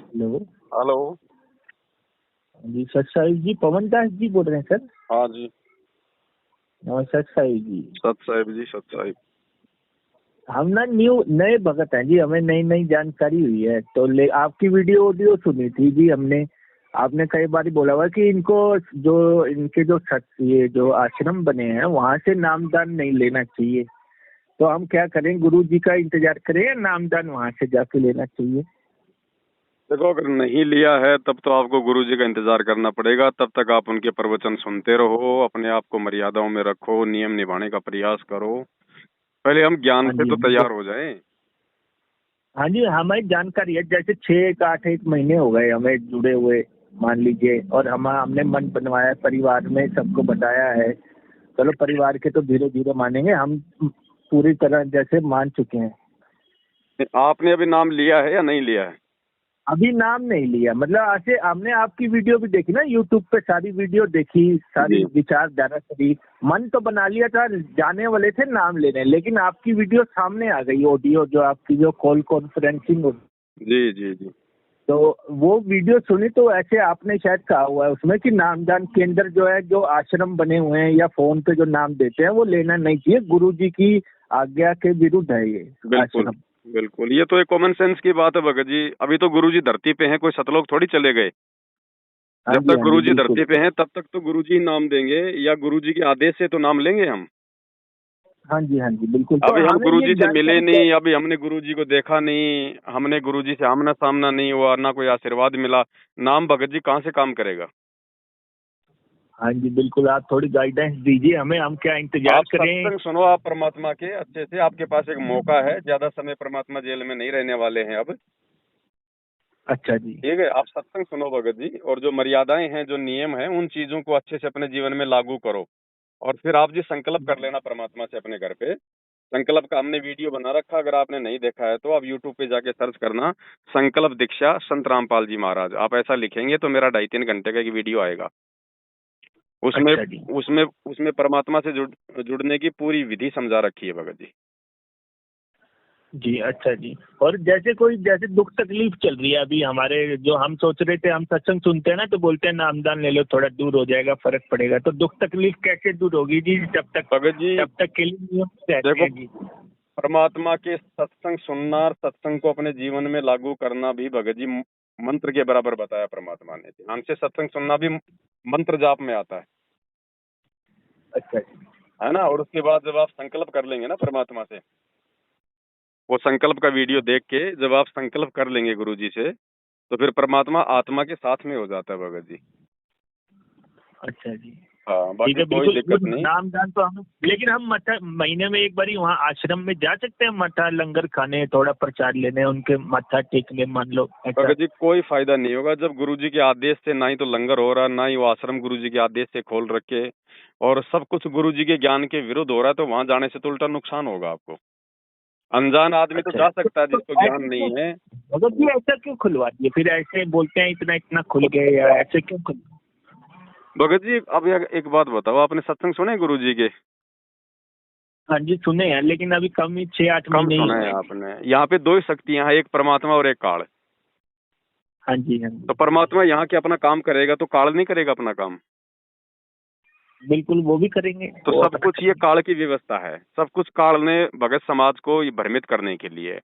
Hello. Hello. जी सत साहिब जी, पवन दास जी बोल रहे हैं सर? हाँ जी। सत साहिब जी, सत साहिब जी, सत साहिब। हम ना नए भगत हैं जी, हमें नई नई जानकारी हुई है तो आपकी वीडियो ऑडियो सुनी थी जी हमने। आपने कई बार बोला हुआ कि इनको इनके ये जो आश्रम बने हैं वहाँ से नामदान नहीं लेना चाहिए, तो हम क्या करें? गुरु जी का इंतजार करें या नामदान वहाँ से जाके लेना चाहिए? देखो, अगर नहीं लिया है तब तो आपको गुरुजी का इंतजार करना पड़ेगा। तब तक आप उनके प्रवचन सुनते रहो, अपने आप को मर्यादाओं में रखो, नियम निभाने का प्रयास करो। पहले हम ज्ञान हाँ से जी, तो तैयार हो जाएं। हाँ जी, हमें जानकारी है। जैसे 6 8 महीने हो गए हमें जुड़े हुए, मान लीजिए, और हमने मन बनवाया, परिवार में सबको बताया है। चलो परिवार के तो धीरे धीरे मानेंगे, हम पूरी तरह जैसे मान चुके हैं। आपने अभी नाम लिया है या नहीं लिया है? अभी नाम नहीं लिया, मतलब ऐसे हमने आपकी वीडियो भी देखी ना, यूट्यूब पे सारी वीडियो देखी, सारी जी। विचारधारा करी, मन तो बना लिया था, जाने वाले थे नाम लेने, लेकिन आपकी वीडियो सामने आ गई, ऑडियो जो आपकी जो कॉल कॉन्फ्रेंसिंग होती। जी जी जी। तो वो वीडियो सुनी तो ऐसे आपने शायद कहा हुआ है उसमें कि नामदान केंद्र जो है, जो आश्रम बने हुए हैं या फोन पे जो नाम देते हैं वो लेना नहीं चाहिए, गुरु जी की आज्ञा के विरुद्ध है ये बिल्कुल आश्रम। बिल्कुल, ये तो एक कॉमन सेंस की बात है भगत जी। अभी तो गुरुजी धरती पे हैं, कोई सतलोक थोड़ी चले गए। हाँ जब जी, तक हाँ जी, गुरुजी बिल्कुल। धरती पे हैं तब तक तो गुरुजी नाम देंगे, या गुरुजी के आदेश से तो नाम लेंगे हम। हाँ जी, हाँ जी, बिल्कुल। तो अभी हम हमें ये गुरुजी से मिले जानकारी क्या? नहीं, अभी हमने गुरुजी को देखा नहीं, हमने गुरुजी से आमना सामना नहीं हुआ, ना कोई आशीर्वाद मिला। नाम भगत जी कहाँ से काम करेगा? हाँ जी, बिल्कुल, आप थोड़ी गाइडेंस दीजिए हमें, हम क्या इंतजार आप करें? सत्संग सुनो, आप परमात्मा के अच्छे से। आपके पास एक मौका है, ज्यादा समय परमात्मा जेल में नहीं रहने वाले हैं अब। अच्छा जी। ठीक है, आप सत्संग सुनो भगत जी, और जो मर्यादाएं हैं, जो नियम हैं, उन चीजों को अच्छे से अपने जीवन में लागू करो। और फिर आप जी संकल्प कर लेना परमात्मा से अपने घर पे। संकल्प का हमने वीडियो बना रखा, अगर आपने नहीं देखा है तो आप यूट्यूब पे जाके सर्च करना, संकल्प दीक्षा संत रामपाल जी महाराज। आप ऐसा लिखेंगे तो मेरा 2.5 3 घंटे का एक वीडियो आएगा। उसमें अच्छा जी। उसमें उसमें परमात्मा से जुड़ने की पूरी विधि समझा रखी है भगत जी। जी, अच्छा जी। और जैसे दुख तकलीफ चल रही है अभी हमारे, जो हम सोच रहे थे, हम सत्संग सुनते हैं ना तो बोलते हैं नामदान ले लो, थोड़ा दूर हो जाएगा, फर्क पड़ेगा, तो दुख तकलीफ कैसे दूर होगी जी? भगत जी तब तक के लिए नियम रहते देखो, हैं जी। परमात्मा के सत्संग सुनना और सत्संग को अपने जीवन में लागू करना भी भगत जी मंत्र के बराबर बताया परमात्मा ने। ध्यान से सत्संग सुनना भी मंत्र जाप में आता अच्छा जी। है ना। और उसके बाद जब आप संकल्प कर लेंगे ना परमात्मा से, वो संकल्प का वीडियो देख के जब आप संकल्प कर लेंगे गुरु जी से, तो फिर परमात्मा आत्मा के साथ में हो जाता है भगत जी। अच्छा जी। हाँ, ठीक बाकी है, कोई बिल्कुल। वो दिक्कत नहीं। नामदान तो हम, लेकिन हम मठा महीने में एक बार वहाँ आश्रम में जा सकते हैं, मठा लंगर खाने, थोड़ा प्रचार लेने, उनके मत्था टेकने, मान लो ऐसा? भगत जी कोई फायदा नहीं होगा जब गुरुजी के आदेश से ना ही तो लंगर हो रहा, ना ही वो आश्रम गुरुजी के आदेश से खोल रखे, और सब कुछ गुरुजी के ज्ञान के विरुद्ध हो रहा है, तो वहां जाने से तो उल्टा नुकसान होगा आपको। अनजान आदमी तो अच्छा, जा सकता है तो जिसको ज्ञान ऐसे क्यों? नहीं है। मतलब ये ऐसा क्यों खुलवा दिए फिर? ऐसे बोलते हैं इतना इतना खुल गए, या ऐसे क्यों खुल? भगत जी अब एक बात बताओ, आपने सत्संग सुने गुरुजी के? हाँ जी, सुने हैं, लेकिन अभी कम ही 6 8 कम महीने ही सुने हुए हैं हैं। आपने? यहाँ पे दो ही शक्तियां हैं, एक परमात्मा और एक काल। हाँ जी, हाँ तो जी, परमात्मा यहाँ के अपना काम करेगा तो काल नहीं करेगा अपना काम? बिल्कुल, वो भी करेंगे, तो वो सब अपना कुछ ये करेंगे। काल की व्यवस्था है, सब कुछ काल ने भगत समाज को ये भ्रमित करने के लिए।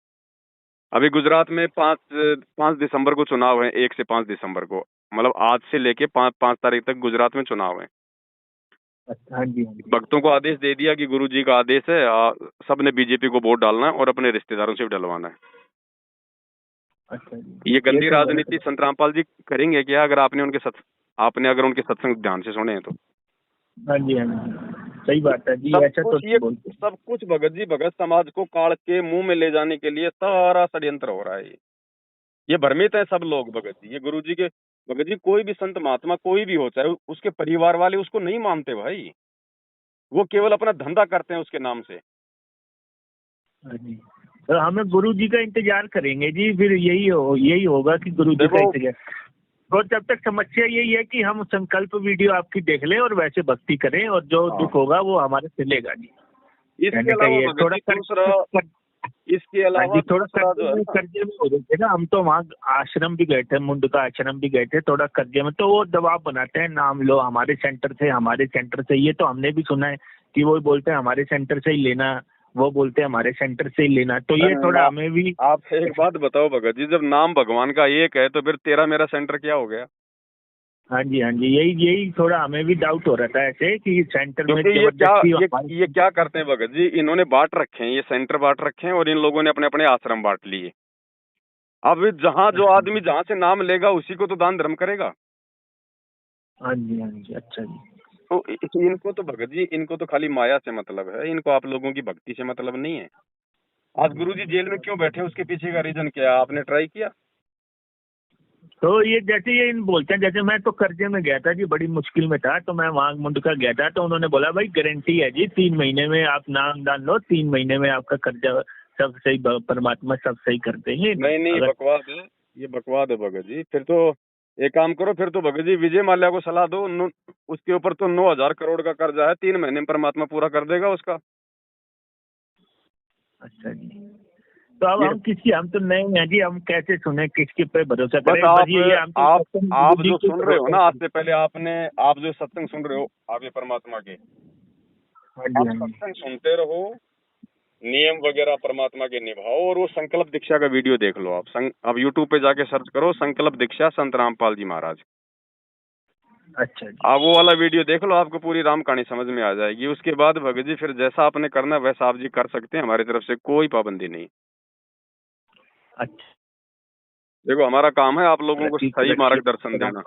अभी गुजरात में 5 दिसंबर को चुनाव है, 1 से 5 दिसंबर को, मतलब आज से लेके 5 तारीख तक गुजरात में चुनाव है। अच्छा, हाँ जी, हाँ जी। भक्तों को आदेश दे दिया कि गुरु जी का आदेश है, सबने बीजेपी को वोट डालना है और अपने रिश्तेदारों से भी डलवाना है। अच्छा जी, ये ये गंदी तो गलत राजनीति है। संत रामपाल जी करेंगे क्या? अगर आपने अगर उनके सत्संग ध्यान से सुने हैं तो। हाँ जी, हाँ जी, सही बात है जी, सब ऐसा तो कुछ ये नहीं बोलते। सब कुछ भगत जी, भगत समाज को काल के मुंह में ले जाने के लिए सारा षड्यंत्र हो रहा है। ये भ्रमित है सब लोग भगत जी। ये गुरु जी के भगत जी, कोई भी संत महात्मा कोई भी हो, चाहे उसके परिवार वाले उसको नहीं मानते भाई, वो केवल अपना धंधा करते हैं उसके नाम से। हाँ जी, तो हमें गुरु जी का इंतजार करेंगे जी, फिर यही होगा कि गुरु जी का देखो, इंतजार। तो जब तक समस्या यही है कि हम संकल्प वीडियो आपकी देख लें और वैसे भक्ति करें, और जो हाँ, दुख होगा वो हमारे चलेगा जी। इसके कहने का अलावा ये भगत थोड़ा जी दूसरा, इसके हाँ अलावा जी, थोड़ा दूसरा जो है ना, कर्जे में हो रहे थे ना हम, तो वहाँ आश्रम भी गए थे, मुंड का आश्रम भी गए थे, थोड़ा कर्जे में। तो वो दबाव बनाते हैं, नाम लो हमारे सेंटर से, हमारे सेंटर से। ये तो हमने भी सुना है कि वो बोलते हैं हमारे सेंटर से ही लेना, वो बोलते हैं हमारे सेंटर से ही लेना। तो ये थोड़ा हमें भी। आप एक बात बताओ भगत जी, जब नाम भगवान का एक है तो फिर तेरा मेरा सेंटर क्या हो गया? हाँ जी, हाँ जी, यही यही थोड़ा हमें भी डाउट हो रहा था ऐसे कि सेंटर में क्योंकि जबरदस्ती ये क्या करते हैं भगत जी, इन्होंने बांट रखे हैं, ये सेंटर बांट रखे हैं और इन लोगों ने अपने अपने आश्रम बांट लिए। अब जहाँ जो आदमी जहाँ से नाम लेगा उसी को तो दान धर्म करेगा। हाँ जी, हाँ जी, अच्छा जी। तो इनको तो भगत जी, इनको तो खाली माया से मतलब है, इनको आप लोगों की भक्ति से मतलब नहीं है। आज गुरुजी जेल में क्यों बैठे, उसके पीछे का रीजन क्या है? आपने ट्राई किया? तो ये जैसे ये इन बोलते हैं, जैसे मैं तो कर्जे में गया था जी, बड़ी मुश्किल में था, तो मैं वहाँ मुंडका गया था, तो उन्होंने बोला भाई गारंटी है जी, 3 महीने में आप नाम डाल लो, 3 महीने में आपका कर्जा सब सही, परमात्मा सब सही कर देंगे। नहीं नहीं, अगर बकवास है, ये बकवास है भगत जी। फिर तो एक काम करो, फिर तो भगत जी विजय माल्या को सलाह दो, उसके ऊपर तो 9,000 करोड़ का कर्जा है, 3 महीने में परमात्मा पूरा कर देगा उसका। अच्छा जी, तो अब ये हम तो नए हैं जी, हम कैसे सुने, किसके पे भरोसा बस करें? बस ये हम तो आप बुद्धि जो पे सुन रहे हो भरोसा ना, आज करें। से पहले आप जो सत्संग सुन रहे हो आगे परमात्मा के, हाँ जी, आप हाँ जी, सत्संग सुनते रहो, नियम वगैरह परमात्मा के निभाओ, और वो संकल्प दीक्षा का वीडियो देख लो। आप यूट्यूब पे जाके सर्च करो संकल्प दीक्षा संत रामपाल जी महाराज। अच्छा जी, आप वो वाला वीडियो देख लो, आपको पूरी राम कहानी समझ में आ जाएगी। उसके बाद भगत जी फिर जैसा आपने करना है वैसा आप जी कर सकते हैं, हमारी तरफ से कोई पाबंदी नहीं। अच्छा। देखो हमारा काम है आप लोगों को तरक्की सही तरक्की मार्गदर्शन देना।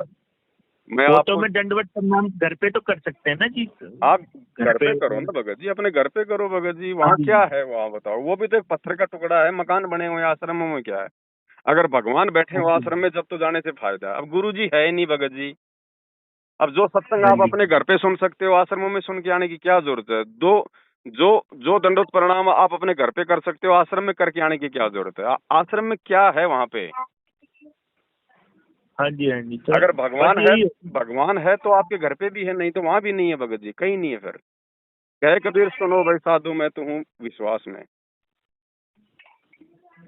मैं वो तो आपको, मैं दंडवत प्रणाम घर पे तो कर सकते हैं ना जी, आप घर घर पे। पे करो ना भगत जी, अपने घर पे करो भगत जी। हाँ वहाँ जी, क्या है, वहाँ बताओ, वो भी तो एक पत्थर का टुकड़ा है, मकान बने हुए हैं, आश्रमों में क्या है? अगर भगवान बैठे हाँ हो जी, आश्रम में जब तो जाने से फायदा है। अब गुरु जी है ही नहीं भगत जी। अब जो सत्संग हाँ आप जी, अपने घर पे सुन सकते हो, आश्रमों में सुन के आने की क्या जरूरत है? दो जो जो दंडोत प्रणाम आप अपने घर पे कर सकते हो, आश्रम में करके आने की क्या जरूरत है? आश्रम में क्या है वहाँ पे? हाँ जी, हाँ जी, तो अगर बस यही। भगवान है तो आपके घर पे भी है, नहीं तो वहाँ भी नहीं है भगत जी, कहीं नहीं है। फिर कहे कबीर सुनो भाई साधु, मैं तो हूँ विश्वास में।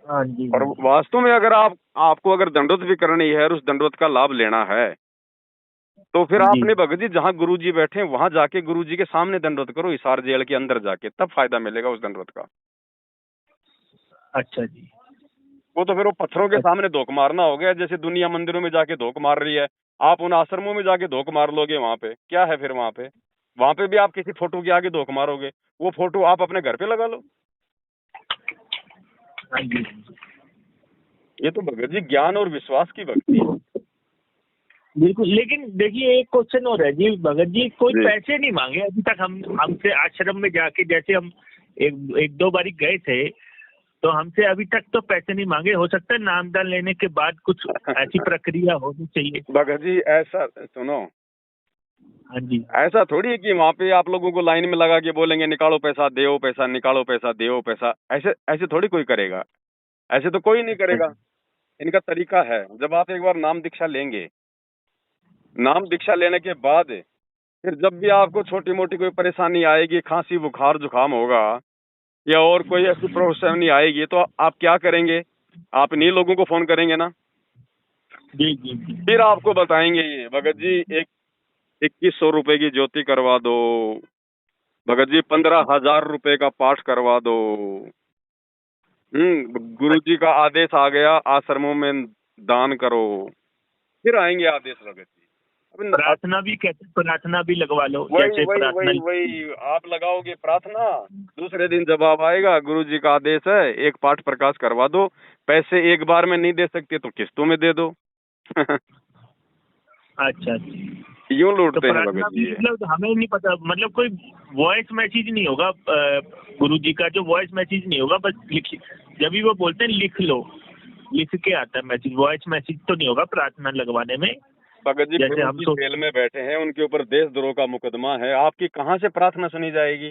हाँ जी, और हाँ जी, वास्तव में अगर आपको अगर दंडोत भी करनी है और उस दंडोत का लाभ लेना है, तो फिर जी, आपने भगत जी जहाँ गुरुजी बैठे हैं वहां जाके गुरुजी के सामने दंडवत करो, हिसार जेल के अंदर जाके, तब फायदा मिलेगा उस दंडवत का। अच्छा जी, वो तो फिर वो पत्थरों के अच्छा, सामने धोख मारना हो गया, जैसे दुनिया मंदिरों में जाके धोख मार रही है। आप उन आश्रमों में जाके धोख मार लोगे, वहां पे क्या है? फिर वहां पे भी आप किसी फोटो के आगे धोख मारोगे, वो फोटो आप अपने घर पे लगा लो। हाँ जी, ये तो भगत जी ज्ञान और विश्वास की भक्ति है। बिल्कुल। लेकिन देखिए एक क्वेश्चन और है जी भगत जी, कोई जी पैसे नहीं मांगे अभी तक हमसे आश्रम में जाके। जैसे हम एक दो बारी गए थे, तो हमसे अभी तक तो पैसे नहीं मांगे। हो सकता है नामदान लेने के बाद कुछ ऐसी प्रक्रिया होनी चाहिए। भगत जी ऐसा सुनो, हाँ जी, ऐसा थोड़ी है कि वहां पे आप लोगों को लाइन में लगा के बोलेंगे निकालो पैसा, देओ पैसा, निकालो पैसा, देओ पैसा। ऐसे ऐसे थोड़ी कोई करेगा, ऐसे तो कोई नहीं अच्छा करेगा। जी, इनका तरीका है, जब आप एक बार नाम दीक्षा लेंगे, नाम दीक्षा लेने के बाद फिर जब भी आपको छोटी मोटी कोई परेशानी आएगी, खांसी बुखार जुकाम होगा या और कोई ऐसी परेशानी आएगी, तो आप क्या करेंगे? आप इन्हीं लोगों को फोन करेंगे ना। जी, जी, जी, फिर आपको बताएंगे ये भगत जी एक 2,100 रुपए की ज्योति करवा दो, भगत जी 15,000 रुपए का पाठ करवा दो। गुरु जी का आदेश आ गया, आश्रमों में दान करो। फिर आएंगे आदेश भगत जी। अब प्रार्थना भी कहते, प्रार्थना भी लगवा लो, वही जैसे वही प्रार्थना। वही वही आप लगाओगे प्रार्थना, दूसरे दिन जवाब आएगा गुरु जी का आदेश है, एक पाठ प्रकाश करवा दो। पैसे एक बार में नहीं दे सकते तो किस्तों में दे दो। अच्छा जी, यूं तो लूटते हैं प्रार्थना भगत भी जी ये। मतलब हमें नहीं पता, मतलब कोई वॉइस मैसेज नहीं होगा गुरु जी का, जो वॉइस मैसेज नहीं होगा, बस लिख, जब भी वो बोलते हैं लिख लो, लिख के आता है मैसेज, वॉइस मैसेज तो नहीं होगा प्रार्थना लगवाने में। भगत जी जैसे गुरु हम जी जेल में बैठे हैं, उनके ऊपर देशद्रोह का मुकदमा है, आपकी कहाँ से प्रार्थना सुनी जाएगी?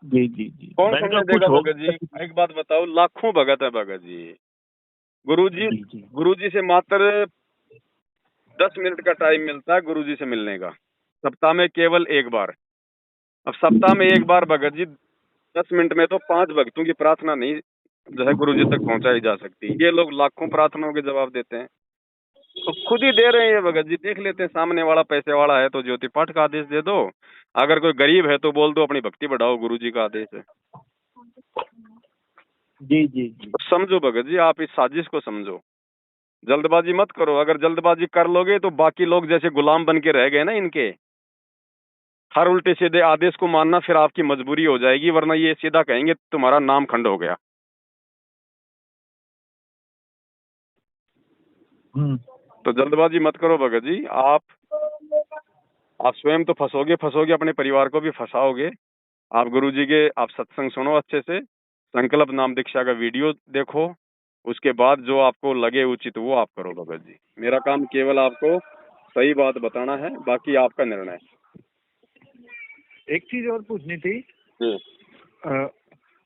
जी, जी, जी, कौन मैंने कहा सुनने कुछ देगा भगत जी? होगा। एक बात बताओ, लाखों भगत है भगत जी। गुरु जी जी, जी, गुरु जी से मात्र 10 मिनट का टाइम मिलता है गुरु जी से मिलने का, सप्ताह में केवल एक बार। अब सप्ताह में एक बार भगत जी 10 मिनट में तो 5 भक्तों की प्रार्थना नहीं जो है गुरु जी तक पहुंचाई जा सकती। ये लोग लाखों प्रार्थनाओं के जवाब देते हैं, तो खुद ही दे रहे हैं ये भगत जी। देख लेते हैं, सामने वाला पैसे वाला है तो ज्योति पाठ का आदेश दे दो, अगर कोई गरीब है तो बोल दो अपनी भक्ति बढ़ाओ, गुरु जी का आदेश है। जी जी जी। तो समझो भगत जी, आप इस साजिश को समझो, जल्दबाजी मत करो। अगर जल्दबाजी कर लोगे तो बाकी लोग जैसे गुलाम बन के रह गए ना इनके, हर उल्टे सीधे आदेश को मानना फिर आपकी मजबूरी हो जाएगी, वरना ये सीधा कहेंगे तुम्हारा नाम खंड हो गया। तो जल्दबाजी मत करो भगत जी। आप स्वयं तो फंसोगे, अपने परिवार को भी फंसाओगे। आप गुरु जी के आप सत्संग सुनो अच्छे से, संकल्प नाम दीक्षा का वीडियो देखो, उसके बाद जो आपको लगे उचित वो आप करो भगत जी। मेरा काम केवल आपको सही बात बताना है, बाकी आपका निर्णय। एक चीज और पूछनी थी। जी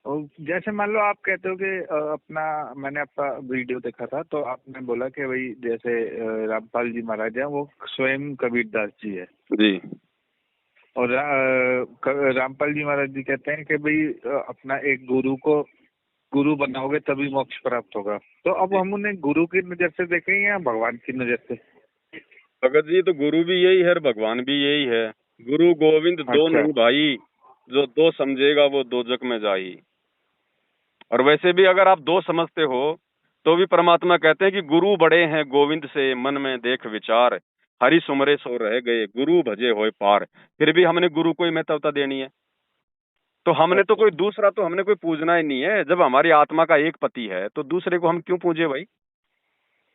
और जैसे मान लो आप कहते हो कि अपना मैंने आपका वीडियो देखा था, तो आपने बोला कि भाई जैसे रामपाल जी महाराज हैं वो स्वयं कबीरदास जी है जी और रामपाल जी महाराज जी कहते हैं कि भाई अपना एक गुरु को गुरु बनाओगे तभी मोक्ष प्राप्त होगा। तो अब हम उन्हें गुरु की नजर से देखें या भगवान की नजर से? भगत जी, तो गुरु भी यही है और भगवान भी यही है। गुरु गोविंद दो अच्छा। नहीं भाई, जो दो समझेगा वो दोजक में जाई। और वैसे भी अगर आप दो समझते हो तो भी परमात्मा कहते हैं कि गुरु बड़े हैं गोविंद से, मन में देख विचार, हरि सुमरे सो रह गए, गुरु भजे होए पार। फिर भी हमने गुरु को ही महत्वता देनी है। तो हमने तो कोई दूसरा तो हमने कोई पूजना ही नहीं है। जब हमारी आत्मा का एक पति है तो दूसरे को हम क्यों पूजे भाई?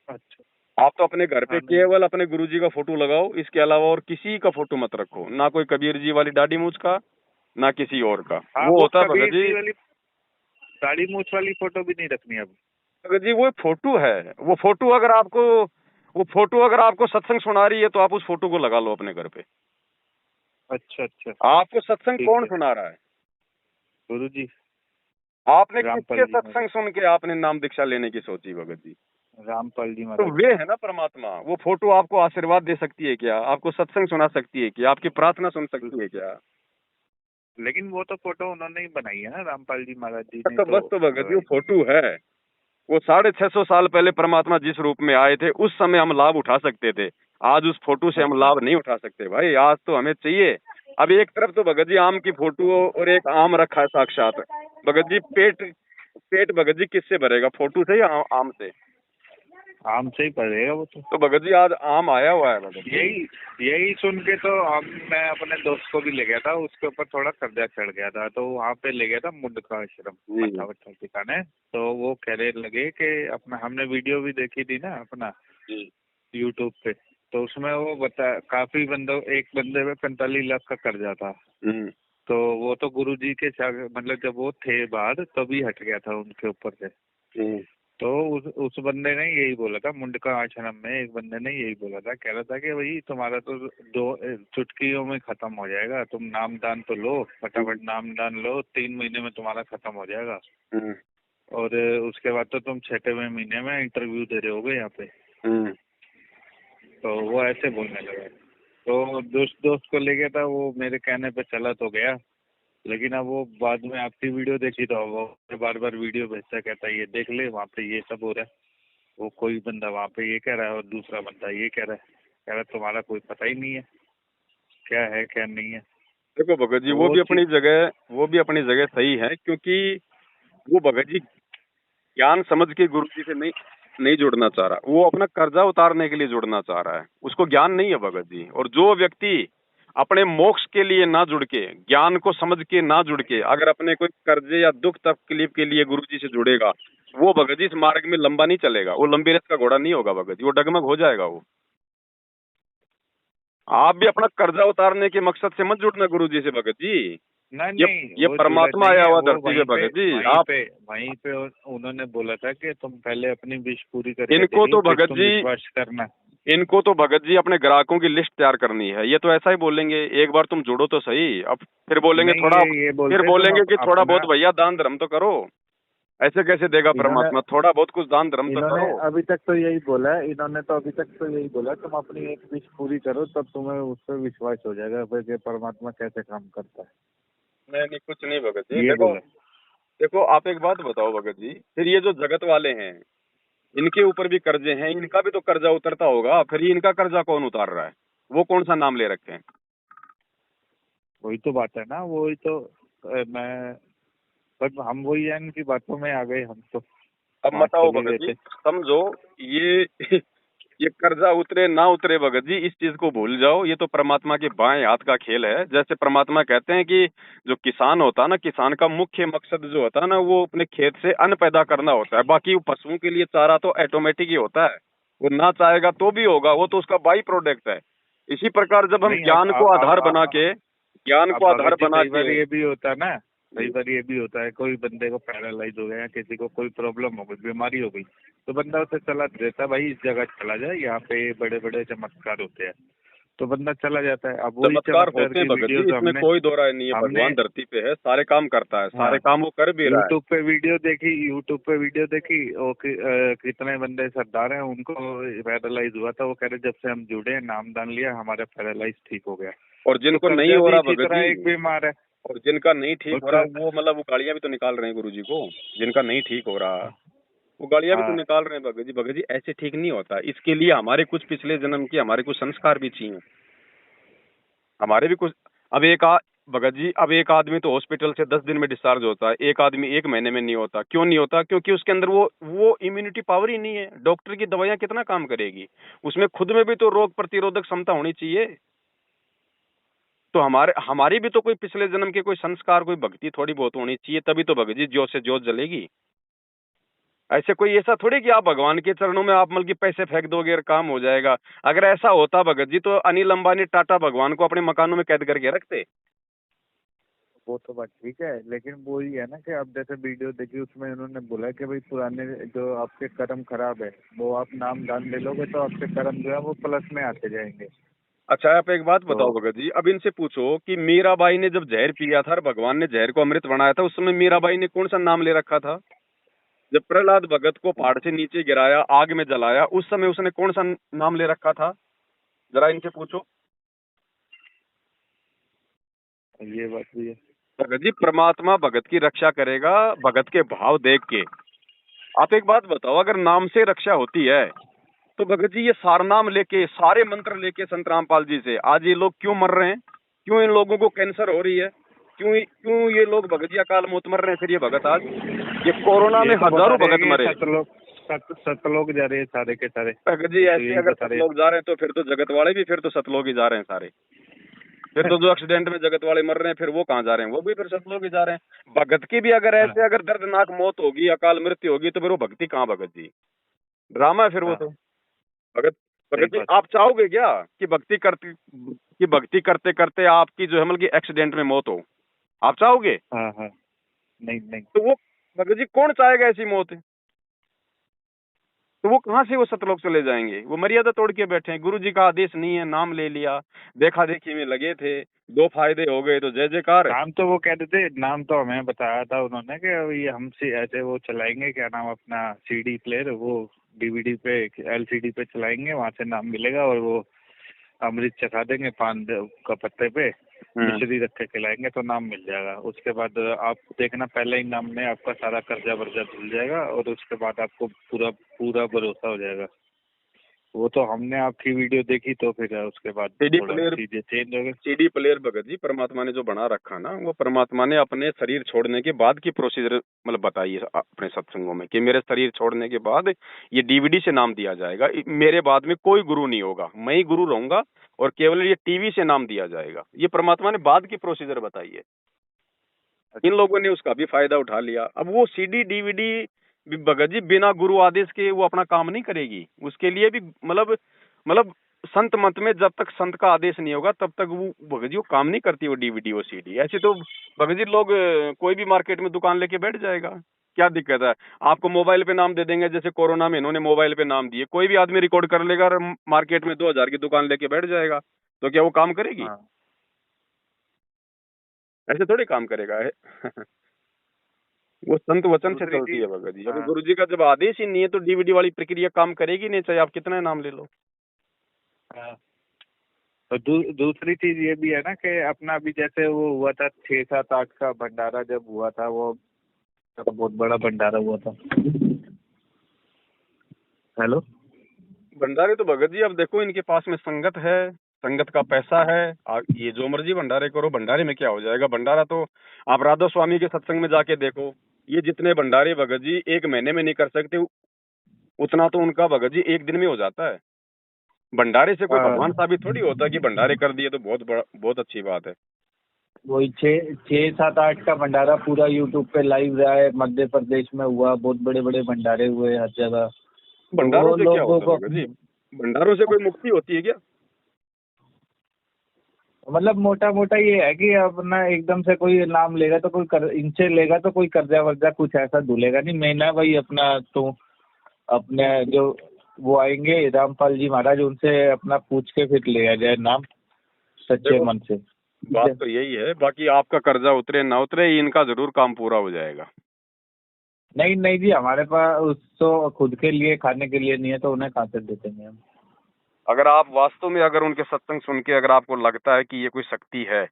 अच्छा। आप तो अपने घर पे हाँ, नहीं। केवल अपने गुरुजी का फोटो लगाओ, इसके अलावा और किसी का फोटो मत रखो, ना कोई कबीर जी वाली दाढ़ी मूछ का, ना किसी और का। हाँ, वो वो होता है भगत कबीर जी। जी वाली दाढ़ी मूछ वाली फोटो भी नहीं रखनी अब। भगत जी वो फोटो है, वो फोटो अगर आपको सत्संग सुना रही है तो आप उस फोटो को लगा लो अपने घर पे। अच्छा अच्छा। आपको सत्संग ठीक कौन है। सुना रहा है? गुरु जी। आपने रामपाल किसके जी महाराज। सत्संग सुन के आपने नाम दीक्षा लेने की सोची भगत जी? रामपाल जी तो महाराज। वे है ना परमात्मा। वो फोटो आपको आशीर्वाद दे सकती है क्या? आपको सत्संग सुना सकती है क्या? आपकी प्रार्थना सुन सकती है क्या? लेकिन वो तो फोटो उन्होंने ही बनाई है ना, रामपाल जी महाराज जी ने तो तो बस तो भगत जी वो लगाई। फोटो है। वो 650 साल पहले परमात्मा जिस रूप में आए थे उस समय हम लाभ उठा सकते थे। आज उस फोटो से हम अच्छा। लाभ नहीं उठा सकते भाई। आज तो हमें चाहिए। अब एक तरफ तो भगत जी आम की फोटो और एक आम रखा है साक्षात। भगत जी पेट पेट भगत जी किससे भरेगा, फोटो से या आम से? आम से ही पड़ेगा वो तो। तो भगत जी आज आम आया हुआ है भगत जी। यही यही सुन के तो मैं अपने दोस्त को भी ले गया था, उसके ऊपर थोड़ा कर्जा चढ़ गया था, तो वहाँ पे ले गया था मुंडका आश्रम जी मत्था वत्था दिखाने। तो वो कहने लगे कि अपना हमने वीडियो भी देखी थी ना अपना जी यूट्यूब पे, तो उसमें वो बता काफी एक बंदे पे 45 लाख का कर्जा था। हम्म, तो वो तो गुरु जी के मतलब जब वो थे बाहर तभी हट गया था उनके ऊपर से। हम्म, तो उस बंदे ने यही बोला था, मुंडका आश्रम में एक बंदे ने यही बोला था, कह रहा था कि भाई तुम्हारा तो दो चुटकियों में खत्म हो जाएगा, तुम नाम दान तो लो, फटाफट नाम दान लो, 3 महीने में तुम्हारा खत्म हो जाएगा। हम्म, और उसके बाद तो तुम 6वें महीने में इंटरव्यू दे रहे होगे यहाँ पे। हम्म। तो वो ऐसे बोलने लगा। तो दोस्त को ले गया था, वो मेरे कहने पे चला तो गया, लेकिन अब वो बाद में आपकी वीडियो देखी तो वो बार बार वीडियो भेजता, कहता है ये देख ले वहाँ पे ये सब हो रहा है। वो कोई बंदा वहाँ पे ये कह रहा है और दूसरा बंदा ये कह रहा है, कह रहा है तुम्हारा कोई पता ही नहीं है क्या है क्या नहीं है। देखो भगत जी, तो वो वो भी चीज। अपनी जगह सही है, क्योंकि वो भगत जी ज्ञान समझ के गुरु जी से नहीं जुड़ना चाह रहा। वो अपना कर्जा उतारने के लिए जुड़ना चाह रहा है, उसको ज्ञान नहीं है भगत जी। और जो व्यक्ति अपने मोक्ष के लिए ना जुड़ के, ज्ञान को समझ के ना जुड़ के, अगर अपने कोई कर्जे या दुख तकलीफ के लिए गुरु जी से जुड़ेगा, वो भगत जी इस मार्ग में लंबा नहीं चलेगा। वो लंबी रेस का घोड़ा नहीं होगा भगत जी, वो डगमग हो जाएगा वो। आप भी अपना कर्जा उतारने के मकसद से मत जुड़ना गुरु जी से भगत जी। नहीं ये नहीं, ये वो जुड़ा परमात्मा नहीं आया है, हुआ वो धरती पे भगत जी। आप वहीं पे उन्होंने बोला था कि तुम पहले अपनी विश पूरी करके इनको देख लो तो फिर भगत तुम जी विश्वास करना। इनको तो भगत जी अपने ग्राहकों की लिस्ट तैयार करनी है। ये तो ऐसा ही बोलेंगे, एक बार तुम जुड़ो तो सही। अब फिर बोलेंगे नहीं, थोड़ा, ये फिर बोलते तुम बोलेंगे कि थोड़ा अपना। बहुत भैया दान धर्म तो करो। ऐसे कैसे देगा इन्होंने परमात्मा? थोड़ा बहुत कुछ दान धर्म तो इन्होंने करो। अभी तक तो यही बोला है, इन्होंने तो अभी तक तो यही बोला, तुम अपनी एक विश पूरी करो तब तुम्हें उस पर विश्वास हो जाएगा फिर कि परमात्मा कैसे काम करता है। नहीं नहीं कुछ नहीं भगत जी। ये देखो बोला। देखो आप एक बात बताओ भगत जी, फिर ये जो जगत वाले हैं इनके ऊपर भी कर्जे हैं, इनका भी तो कर्जा उतरता होगा, फिर ये इनका कर्जा कौन उतार रहा है? वो कौन सा नाम ले रखे हैं? वही तो बात है ना, वही तो मैं, बट हम वही है, इनकी बातों में आ गए हम तो। अब वहाँ बताओ चले भगत गए जी, थे। समझो ये ये कर्जा उतरे ना उतरे भगत जी, इस चीज को भूल जाओ। ये तो परमात्मा के बाएं हाथ का खेल है। जैसे परमात्मा कहते हैं कि जो किसान होता है ना, किसान का मुख्य मकसद जो होता है ना, वो अपने खेत से अन्न पैदा करना होता है। बाकी वो पशुओं के लिए चारा तो ऑटोमेटिक ही होता है, वो ना चाहेगा तो भी होगा, वो तो उसका बाई प्रोडक्ट है। इसी प्रकार जब हम नहीं, ज्ञान को आधार बना के, ज्ञान अब को आधार भगत जी बना कई बार के। ये भी होता है ना, कई बार ये भी होता है, कोई बंदे को पैरालाइज हो गया या किसी को कोई प्रॉब्लम हो गई, बीमारी हो गई, तो बंदा उसे सलाह देता है, भाई इस जगह चला जाए, यहाँ पे बड़े बड़े चमत्कार होते हैं, तो बंदा चला जाता है। अब वही चमत्कार चमत्कार होते हैं की भगत जी, वीडियोस इसमें हमने कोई दो राय नहीं है। हमने भगवान धरती पे है, सारे काम करता है, हाँ, सारे काम वो कर भी रहा है। यूट्यूब पे वीडियो देखी, और कितने बंदे सरदार हैं, उनको पैरालाइज हुआ था, वो कह रहे जब से हम जुड़े, नाम दान लिया, हमारा पैरालाइज ठीक हो गया। और तो जिनको नहीं कर्जा हो भी रहा इसी भगत तरह जी, एक बीमार है। और जिनका नहीं ठीक और हो रहा, वो मतलब वो गालियां भी तो निकाल रहे हैं गुरु जी को। जिनका नहीं ठीक हो रहा वो गालियां भी तो हाँ, निकाल रहे हैं भगत जी। भगत जी ऐसे ठीक नहीं होता। इसके लिए हमारे कुछ पिछले जन्म के हमारे कुछ संस्कार भी चाहिए, हमारे भी कुछ। अब भगत जी, अब एक आदमी तो हॉस्पिटल से 10 दिन में डिस्चार्ज होता है, एक आदमी 1 महीने में नहीं होता। क्यों नहीं होता? क्योंकि उसके अंदर वो इम्यूनिटी पावर ही नहीं है। डॉक्टर की दवाइयां कितना काम करेगी? उसमें खुद में भी तो रोग प्रतिरोधक क्षमता होनी चाहिए। तो हमारी भी तो कोई पिछले जन्म के कोई संस्कार, कोई भक्ति थोड़ी बहुत होनी चाहिए, तभी तो भगत जी ज्योत से ज्योत जलेगी। ऐसे कोई ऐसा थोड़ी कि आप भगवान के चरणों में आप मतलब कि पैसे फेंक दोगे और काम हो जाएगा। अगर ऐसा होता भगत जी, तो अनिल अंबानी, टाटा भगवान को अपने मकानों में कैद करके रखते। वो तो बात ठीक है, लेकिन वो ही है ना कि अब जैसे वीडियो देखी, उसमें उन्होंने बोला कि भाई पुराने जो आपके कर्म खराब है, वो आप नाम दान ले लोगे तो आपके कर्म जो है वो प्लस में आते जाएंगे। अच्छा आप एक बात तो बताओ भगत जी, अब इनसे पूछो कि मीराबाई ने जब जहर पिया था और भगवान ने जहर को अमृत बनाया था, उस समय मीराबाई ने कौन सा नाम ले रखा था? जब प्रहलाद भगत को पहाड़ से नीचे गिराया, आग में जलाया, उस समय उसने कौन सा नाम ले रखा था? जरा इनसे पूछो। ये बात भी है। भगत जी परमात्मा भगत की रक्षा करेगा भगत के भाव देख के। आप एक बात बताओ, अगर नाम से रक्षा होती है तो भगत जी ये सारनाम लेके, सारे मंत्र लेके संत रामपाल जी से आज ये लोग क्यों मर रहे हैं? क्यों इन लोगों को कैंसर हो रही है? क्यों ये लोग भगत जी अकाल मौत मर रहे हैं? फिर ये भगत आज, ये कोरोना में ये तो बता हजारों रहे हैं भगत कि मरे। सत लोग जा रहे हैं सारे के सारे। भगत जी ये तो ऐसे यही अगर बता रहे हैं। सतलोग जा रहे हैं तो फिर तो जगत वाले भी, फिर तो सतलोग ही जा रहे हैं सारे। फिर तो जो एक्सीडेंट में जगत वाले मर रहे हैं, फिर वो कहाँ जा रहे हैं? वो भी फिर सतलोग ही जा रहे हैं। भगत की भी अगर हाँ, ऐसे अगर दर्दनाक मौत होगी, अकाल मृत्यु होगी, तो फिर वो भक्ति कहाँ भगत जी? ड्रामा है फिर वो हाँ, तो। भगत सही भगत जी बात। आप चाहोगे क्या कि भक्ति करते करते आपकी जो है मतलब कि एक्सीडेंट में मौत हो? आप चाहोगे? हाँ, हाँ, नहीं नहीं। तो वो भगत जी कौन चाहेगा ऐसी मौत? तो वो कहाँ से वो सतलोक चले जाएंगे? वो मर्यादा तोड़ के बैठे हैं। गुरु जी का आदेश नहीं है, नाम ले लिया, देखा देखी में लगे थे, 2 फायदे हो गए तो जय जयकार है। नाम तो वो कहते थे, नाम तो हमें बताया था उन्होंने कि अभी हमसे ऐसे वो चलाएंगे, क्या नाम अपना सीडी प्लेयर, वो डीवीडी पे एलसीडी पे चलाएंगे, वहां से नाम मिलेगा, और वो अमृत चखा देंगे पान का पत्ते पे, मिश्री रख के खिलाएंगे तो नाम मिल जाएगा। उसके बाद आप देखना, पहले ही नाम में आपका सारा कर्जा वर्जा धुल जाएगा, और उसके बाद आपको पूरा पूरा भरोसा हो जाएगा। वो तो हमने आपकी वीडियो देखी, तो फिर उसके बाद सीडी थोड़ा प्लेयर चीजें चेंज हो गई। सीडी प्लेयर भगत जी परमात्मा ने जो बना रखा ना, वो परमात्मा ने अपने शरीर छोड़ने के बाद की प्रोसीजर मतलब बताई है अपने सत्संगों में कि मेरे शरीर छोड़ने के बाद ये डीवीडी से नाम दिया जाएगा। मेरे बाद में कोई गुरु नहीं होगा, मैं ही गुरु रहूंगा, और केवल ये टीवी से नाम दिया जाएगा। ये परमात्मा ने बाद की प्रोसीजर बताई है। इन लोगों ने उसका भी फायदा उठा लिया। अब वो सीडी डीवीडी भगत जी बिना गुरु आदेश के वो अपना काम नहीं करेगी। उसके लिए भी मतलब संत मत में जब तक संत का आदेश नहीं होगा तब तक वो भगत जी वो काम नहीं करती, वो डीवीडी वो सीडी। ऐसे तो भगत जी लोग कोई भी मार्केट में दुकान लेके बैठ जाएगा, क्या दिक्कत है? आपको मोबाइल पे नाम दे देंगे, जैसे कोरोना में इन्होंने मोबाइल पे नाम दिए, कोई भी आदमी रिकॉर्ड कर लेगा और मार्केट में 2000 की दुकान लेके बैठ जाएगा, तो क्या वो काम करेगी? हाँ, ऐसे थोड़ी काम करेगा है। वो संत वचन से दूसरी चलती चीज। है भगत जी। अभी हाँ, गुरु जी का जब आदेश ही नहीं है तो डीवीडी वाली प्रक्रिया काम करेगी नहीं, चाहे आप कितना नाम ले लो। हाँ, और दूसरी चीज ये भी है ना कि अपना अभी जैसे वो हुआ था 6-7-8 का भंडारा जब हुआ था, वो तो बहुत बड़ा भंडारा हुआ था। हेलो। भंडारे तो भगत जी अब देखो इनके पास में संगत है, संगत का पैसा है, ये जो मर्जी भंडारे करो, भंडारे में क्या हो जाएगा। भंडारा तो आप राधा स्वामी के सत्संग में जाके देखो, ये जितने भंडारे भगत जी एक महीने में नहीं कर सकते, उतना तो उनका भगत जी एक दिन में हो जाता है। भंडारे से कोई भगवान साबित थोड़ी होता है कि भंडारे कर दिए तो बहुत अच्छी बात है। वही 6-7-8 का भंडारा पूरा यूट्यूब पे लाइव रहा है, मध्य प्रदेश में हुआ, बहुत बड़े बड़े भंडारे हुए हर जगह। भंडारों से क्या होता है भगत जी? भंडारों से कोई मुक्ति होती है क्या? मतलब मोटा मोटा ये है कि अपना एकदम से कोई नाम लेगा तो कोई इनसे लेगा तो कोई कर्जा वर्जा कुछ ऐसा धुलेगा नहीं। मैं ना भाई अपना तो अपने जो वो आएंगे रामपाल जी महाराज, उनसे अपना पूछ के फिर लिया जाए नाम सच्चे मन से। बात तो यही है, बाकी आपका कर्जा उतरे ना उतरे इनका जरूर काम पूरा हो जाएगा। नहीं नहीं जी, हमारे पास तो खुद के लिए खाने के लिए नहीं है, तो उन्हें कहाँ से देते हैं हम। अगर आप वास्तव में अगर उनके सत्संग सुन के अगर आपको लगता है कि ये कोई शक्ति है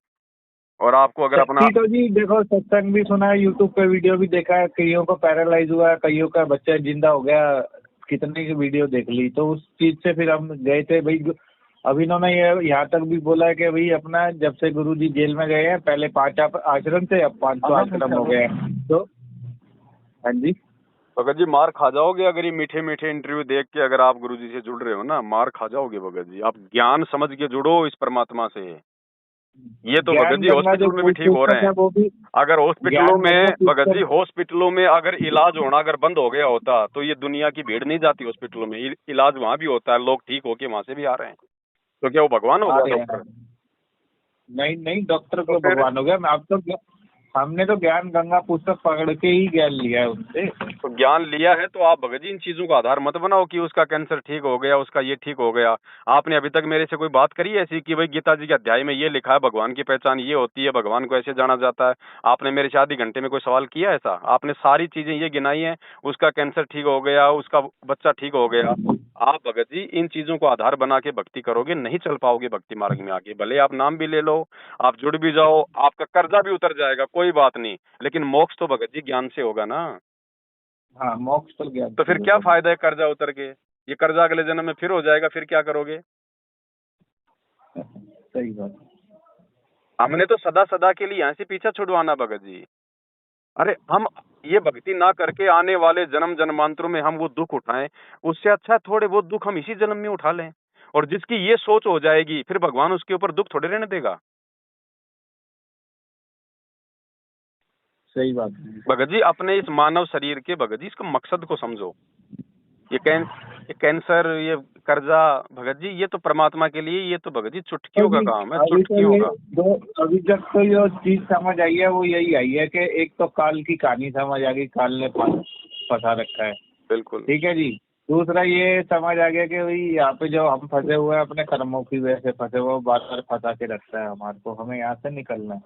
और आपको अगर अपना तो जी देखो, सत्संग भी सुना है, यूट्यूब पे वीडियो भी देखा है, कईयों को पैरालाइज हुआ है, कईयों का बच्चा जिंदा हो गया, कितने की वीडियो देख ली। तो उस चीज से फिर हम गए थे भाई। अब इन्होंने ये यहाँ तक भी बोला है कि भाई अपना जब से गुरुजी जेल में गए हैं, पहले 5 आश्रम थे, अब 500 आश्रम हो गए हैं। तो हाँ जी भगत जी मार खा जाओगे अगर ये मीठे मीठे इंटरव्यू देख के अगर आप गुरुजी से जुड़ रहे हो ना, मार खा जाओगे भगत जी। आप ज्ञान समझ के जुड़ो इस परमात्मा से। ये तो भगत जी हॉस्पिटल में भी ठीक हो रहे हैं। अगर हॉस्पिटलों में भगत जी हॉस्पिटलों में अगर इलाज होना अगर बंद हो गया होता तो ये दुनिया की भीड़ नहीं जाती हॉस्पिटलों में। इलाज वहाँ भी होता है, लोग ठीक होके वहां से भी आ रहे हैं। तो क्या वो भगवान हो गया डॉक्टर? नहीं नहीं, डॉक्टर को भगवान हो गया। अब तो हमने तो ज्ञान गंगा पुस्तक पकड़ के ही ज्ञान लिया है उनसे। तो ज्ञान लिया है तो आप भगत जी इन चीजों का आधार मत बनाओ कि उसका कैंसर ठीक हो गया, उसका ये ठीक हो गया। आपने अभी तक मेरे से कोई बात करी है ऐसी कि भाई गीता जी के अध्याय में ये लिखा है भगवान की पहचान ये होती है, भगवान को ऐसे जाना जाता है? आपने मेरे से आधे घंटे में कोई सवाल किया ऐसा? आपने सारी चीजें ये गिनाई है, उसका कैंसर ठीक हो गया, उसका बच्चा ठीक हो गया। आप भगत जी इन चीजों को आधार बना के भक्ति करोगे, नहीं चल पाओगे भक्ति मार्ग में आगे। भले आप नाम भी ले लो, आप जुड़ भी जाओ, आपका कर्जा भी उतर जाएगा, कोई बात नहीं, लेकिन मोक्ष तो भगत जी ज्ञान से होगा ना। हाँ, मोक्ष तो ज्ञान। तो फिर क्या फायदा है कर्जा उतर के? ये कर्जा अगले जन्म में फिर हो जाएगा, फिर क्या करोगे? सही बात। हमने तो सदा सदा के लिए यहाँ से पीछा छुड़वाना भगत जी। अरे हम ये भक्ति ना करके आने वाले जन्म जन्मांतरों में हम वो दुख उठाएं, उससे अच्छा थोड़े बहुत दुख हम इसी जन्म में उठा लें। और जिसकी ये सोच हो जाएगी फिर भगवान उसके ऊपर दुख थोड़े रहने देगा। सही बात भगत जी अपने इस मानव शरीर के भगत जी इसको मकसद को समझो। ये कैंसर, ये कर्जा भगत जी ये तो परमात्मा के लिए, ये तो भगत जी चुटकियों का काम है, चुटकियों का। अभी तक तो जो चीज समझ आई है वो यही आई है कि एक तो काल की कहानी समझ आ गई, काल ने फंसा रखा है। बिल्कुल ठीक है जी। दूसरा ये समझ आ गया कि भाई यहाँ पे जो हम फंसे हुए हैं अपने कर्मों की वजह से फंसे हुए, बार बार फंसा के रखता है हमारे को, हमें यहाँ से निकलना है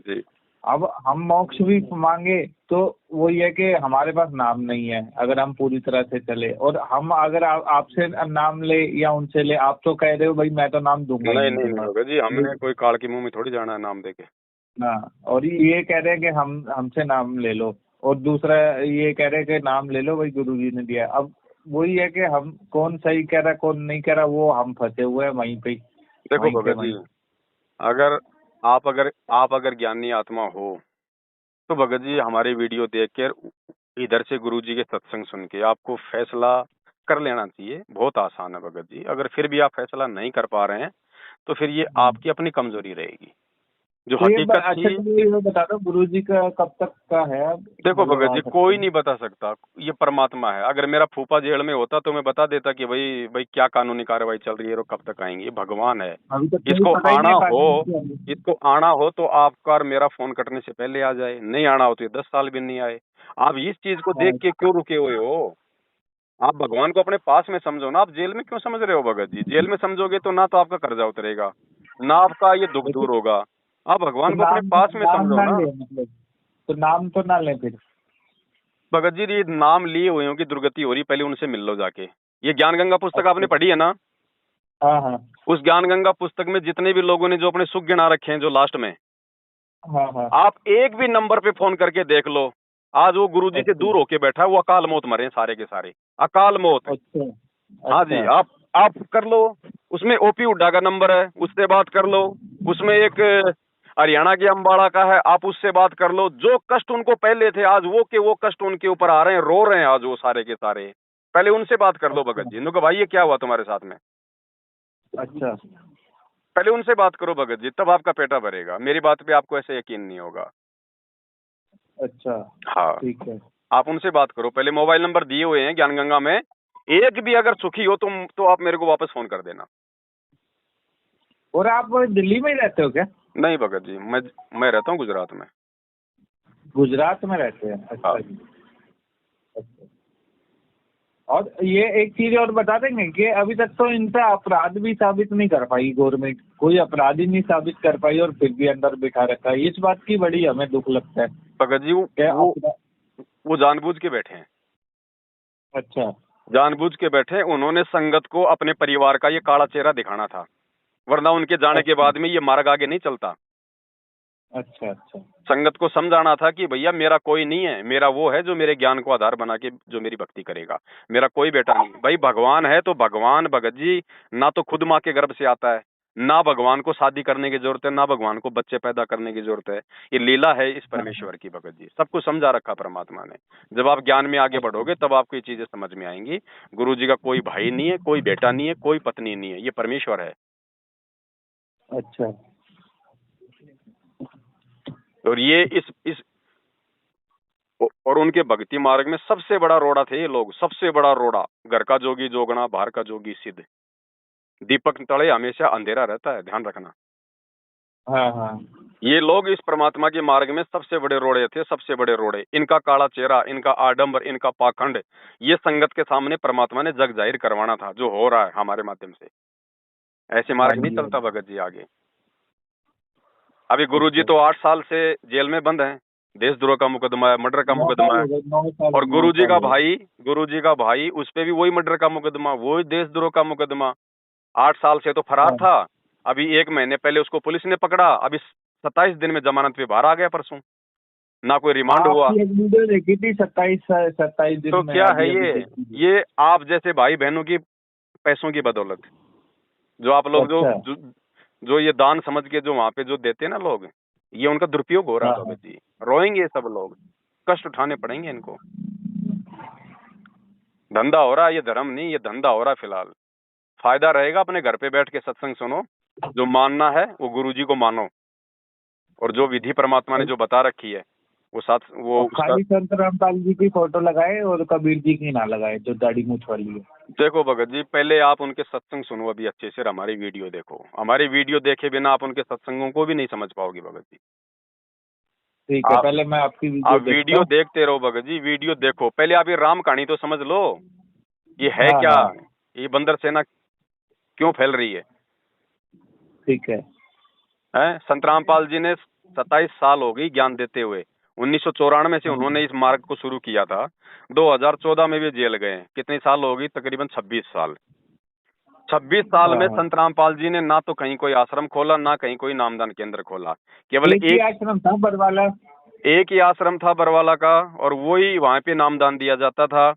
जी। अब हम मोक्ष भी मांगे तो वो ये कि हमारे पास नाम नहीं है अगर हम पूरी तरह से चले। और हम अगर आपसे नाम ले या उनसे ले, आप तो कह रहे हो भाई मैं तो नाम दूंगा नहीं नहीं होगा जी, हमने कोई काल के मुंह में थोड़ी जाना है नाम देके। हाँ, और ये कह रहे हैं कि हमसे नाम ले लो, और दूसरा ये कह रहे हैं कि नाम ले लो भाई गुरुजी ने दिया। अब वही है कि हम कौन सही कह रहा कौन नहीं कह रहा, वो हम फंसे हुए हैं वहीं पे। देखो भगत जी अगर आप अगर ज्ञानी आत्मा हो तो भगत जी हमारे वीडियो देख कर इधर से गुरुजी के सत्संग सुन के आपको फैसला कर लेना चाहिए। बहुत आसान है भगत जी। अगर फिर भी आप फैसला नहीं कर पा रहे हैं तो फिर ये आपकी अपनी कमजोरी रहेगी। जो तो हकीकत अच्छा थी, तो ये बता दो गुरुजी का कब तक का है? देखो भगत जी कोई नहीं बता सकता, ये परमात्मा है। अगर मेरा फूफा जेल में होता तो मैं बता देता कि भाई क्या कानूनी कार्रवाई चल रही है और कब तक आएंगे। ये भगवान है, इसको आना हो तो आपका और मेरा फोन कटने से पहले आ जाए, नहीं आना हो तो ये 10 साल भी नहीं आए। आप इस चीज को देख के क्यों रुके हुए हो? आप भगवान को अपने पास में समझो ना। आप जेल में क्यों समझ रहे हो भगत जी? जेल में समझोगे तो ना तो आपका कर्जा उतरेगा, ना आपका ये दुख दूर होगा। आप भगवान को अपने पास में समझो ना। मतलब तो नाम तो ना लें फिर भगत जी ये नाम लिए हुए की दुर्गति हो रही, पहले उनसे मिल लो जाके। ये ज्ञान गंगा पुस्तक आपने पढ़ी है ना? हाँ हाँ उस ज्ञान गंगा पुस्तक में जितने भी लोगों ने जो अपने सुख गिना रखे हैं जो लास्ट में, हाँ हाँ। आप एक भी नंबर पे फोन करके देख लो, आज वो गुरुजी से दूर होके बैठा है, वो अकाल मौत मरे हैं सारे के सारे, अकाल मौत। अच्छा हाँ जी, आप कर लो, उसमें ओपी हुड्डा का नंबर है, उससे बात कर लो, उसमें एक हरियाणा के अम्बाड़ा का है, आप उससे बात कर लो। जो कष्ट उनको पहले थे आज वो कष्ट उनके ऊपर आ रहे हैं, रो रहे हैं आज वो सारे के सारे। पहले उनसे बात कर लो भगत जी, उनको भाई ये क्या हुआ तुम्हारे साथ में, अच्छा पहले उनसे बात करो भगत जी, तब आपका पेटा भरेगा। मेरी बात पे आपको ऐसे यकीन नहीं होगा। अच्छा हाँ, ठीक है। आप उनसे बात करो। पहले मोबाइल नंबर दिए हुए हैं ज्ञान गंगा में, एक भी अगर सुखी हो तुम तो आप मेरे को वापस फोन कर देना। और आप दिल्ली में ही रहते हो क्या? नहीं भगत जी, मैं रहता हूँ गुजरात में। गुजरात में रहते हैं, अच्छा हाँ। जी। अच्छा। और ये एक चीज और बता देंगे कि अभी तक तो इनसे अपराध भी साबित नहीं कर पाई गवर्नमेंट, कोई अपराधी नहीं साबित कर पाई और फिर भी अंदर बिठा रखा है। इस बात की बड़ी हमें दुख लगता है। भगत जी वो जानबूझ के बैठे हैं, अच्छा जानबूझ के बैठे। उन्होंने संगत को अपने परिवार का ये काला चेहरा दिखाना था, वरना उनके जाने के बाद में ये मार्ग आगे नहीं चलता। अच्छा अच्छा संगत को समझाना था कि भैया मेरा कोई नहीं है, मेरा वो है जो मेरे ज्ञान को आधार बना के जो मेरी भक्ति करेगा, मेरा कोई बेटा नहीं। भाई भगवान है तो भगवान भगत जी ना तो खुद माँ के गर्भ से आता है, ना भगवान को शादी करने की जरूरत है, ना भगवान को बच्चे पैदा करने की जरूरत है। ये लीला है इस परमेश्वर की भगत जी, सब कुछ समझा रखा परमात्मा ने। जब आप ज्ञान में आगे बढ़ोगे तब आपको ये चीजें समझ में आएंगी। गुरु जी का कोई भाई नहीं है, कोई बेटा नहीं है, कोई पत्नी नहीं है, ये परमेश्वर है। अच्छा। और ये इस और उनके भक्ति मार्ग में सबसे बड़ा रोड़ा थे ये लोग, सबसे बड़ा रोड़ा। घर का जोगी जोगना, बाहर का जोगी सिद्ध। दीपक तले हमेशा अंधेरा रहता है, ध्यान रखना। हाँ हाँ ये लोग इस परमात्मा के मार्ग में सबसे बड़े रोड़े थे, सबसे बड़े रोड़े। इनका काला चेहरा, इनका आडंबर, इनका पाखंड, ये संगत के सामने परमात्मा ने जग जाहिर करवाना था, जो हो रहा है हमारे माध्यम से। ऐसे मार्ग नहीं चलता भगत जी आगे। अभी गुरु जी तो 8 साल से जेल में बंद हैं, देशद्रोह का मुकदमा है, मर्डर का मुकदमा है। और गुरु जी का भाई उस पे भी वही मर्डर का मुकदमा, वही देशद्रोह का मुकदमा। 8 साल से तो फरार था, अभी 1 महीने पहले उसको पुलिस ने पकड़ा, अभी 27 दिन में जमानत पे बाहर आ गया परसों, ना कोई रिमांड हुआ। एक वीडियो देखी थी 27 दिन तो में। क्या है ये आप जैसे भाई बहनों की पैसों की बदौलत, जो आप लोग जो ये दान समझ के जो वहां पे जो देते हैं ना लोग, ये उनका दुरुपयोग हो रहा है भगत जी। रोएंगे सब लोग, कष्ट उठाने पड़ेंगे इनको। धंधा हो रहा है, ये धर्म नहीं, ये धंधा हो रहा है फिलहाल। फायदा रहेगा अपने घर पे बैठ के सत्संग सुनो, जो मानना है वो गुरुजी को मानो, और जो विधि परमात्मा ने जो बता रखी है वो खाली संत रामपाल जी की फोटो लगाए और कबीर जी की ना लगाए, जो दाढ़ी मूछ वाली है। देखो भगत जी, पहले आप उनके सत्संग सुनो अभी अच्छे से, हमारी वीडियो देखो। हमारी वीडियो देखे बिना आप उनके सत्संगों को भी नहीं समझ पाओगे भगत जी। ठीक है, पहले मैं आपकी वीडियो देखते रहो भगत जी, वीडियो देखो। पहले आप ये राम कहानी तो समझ लो, ये है क्या, ये बंदर सेना क्यों फैल रही है। ठीक है। संत रामपाल जी ने 27 साल हो गई ज्ञान देते हुए। 1994 से उन्होंने इस मार्ग को शुरू किया था, 2014 में भी जेल गए। कितने साल हो गई? तकरीबन 26 साल। 26 साल में संत रामपाल जी ने ना तो कहीं कोई आश्रम खोला, ना कहीं कोई नामदान केंद्र खोला। केवल एक ही आश्रम था बरवाला, एक ही आश्रम था बरवाला का, और वही वहां पे नामदान दिया जाता था।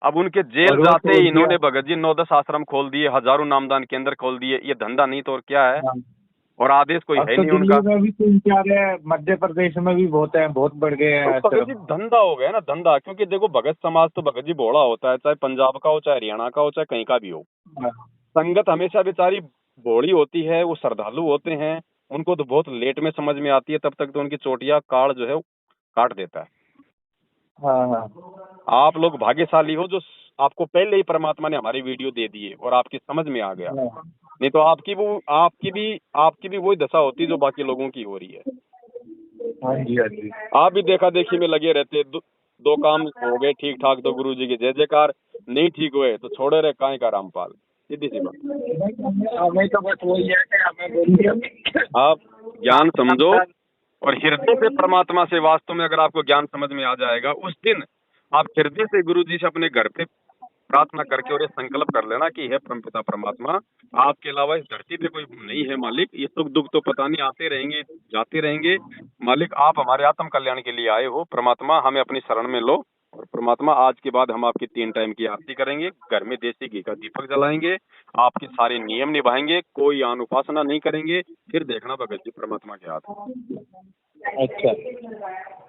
अब उनके जेल जाते ही इन्होंने भगत जी 9-10 आश्रम खोल दिए, हजारों नामदान केंद्र खोल दिए। ये धंधा नहीं तो और क्या है? और आदेश कोई है नहीं उनका। में भी 3-4 है, मध्य प्रदेश में भी बहुत है, बहुत बढ़ गए हैं। भगत जी धंधा हो गया ना, धंधा। क्योंकि देखो भगत समाज तो भगत जी भोला होता है, चाहे पंजाब का हो, चाहे हरियाणा का हो, चाहे कहीं का भी हो। संगत हमेशा बेचारी भोली होती है, वो श्रद्धालु होते हैं, उनको तो बहुत लेट में समझ में आती है। तब तक तो उनकी चोटिया काल जो है वो काट देता है। आप लोग भाग्यशाली हो जो आपको पहले ही परमात्मा ने हमारी वीडियो दे दी है और आपकी समझ में आ गया। नहीं तो आपकी भी वही दशा होती जो बाकी लोगों की हो रही है। आप भी देखा देखी में लगे रहते। दो काम हो गए ठीक ठाक तो गुरु जी की जय जयकार, नहीं ठीक हुए तो छोड़े रहे काय का रामपाल। सीधी सी बात। हमें तो बस वही है कि हमें आप ज्ञान समझो और हृदय से परमात्मा से, वास्तव में अगर आपको ज्ञान समझ में आ जाएगा, उस दिन आप हृदय से गुरु जी से अपने घर पे प्रार्थना करके और ये संकल्प कर लेना कि हे परमपिता परमात्मा, आपके अलावा इस धरती पे कोई नहीं है मालिक। ये सुख दुख तो पता नहीं आते रहेंगे, जाते रहेंगे मालिक। आप हमारे आत्म कल्याण के लिए आए हो परमात्मा, हमें अपनी शरण में लो। और परमात्मा आज के बाद हम आपकी 3 टाइम की आरती करेंगे, घर में देसी घी का दीपक जलाएंगे, आपके सारे नियम निभाएंगे, कोई आन उपासना नहीं करेंगे। फिर देखना भगत जी परमात्मा के हाथ। अच्छा,